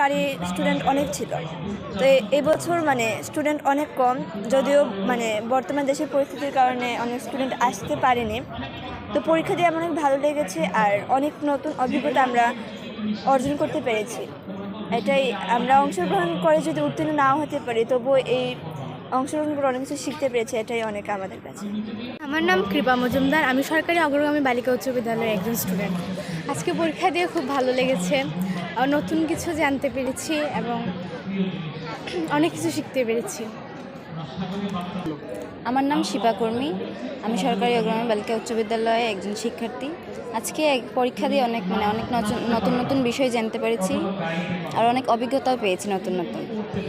কারি student অনেক ছিল, তো এই বছর মানে স্টুডেন্ট অনেক কম, যদিও মানে বর্তমান দেশের পরিস্থিতির কারণে অনেক স্টুডেন্ট আসতে পারেনি। তো পরীক্ষা দিয়ে আমার অনেক ভালো লেগেছে, আর অনেক নতুন অভিজ্ঞতা আমরা অর্জন করতে পেরেছি। এটাই, আমরা অংশগ্রহণ করে যদি উত্তীর্ণ নাও হতে পারি, তবুও এই অংশগ্রহণ করে অনেক কিছু শিখতে পেরেছি, এটাই অনেক আমাদের কাছে। আমার নাম কৃপা মজুমদার, আমি সরকারি অগ্রগামী বালিকা উচ্চ বিদ্যালয়ের একজন স্টুডেন্ট। আজকে পরীক্ষা দিয়ে খুব ভালো লেগেছে, নতুন কিছু জানতে পেরেছি এবং অনেক কিছু শিখতে পেরেছি। আমার নাম শিবা কর্মী, আমি সরকারি অগ্রগামী বালিকা উচ্চ বিদ্যালয়ে একজন শিক্ষার্থী। আজকে পরীক্ষা দিয়ে অনেক নতুন নতুন বিষয় জানতে পেরেছি, আর অনেক অভিজ্ঞতাও পেয়েছি নতুন নতুন।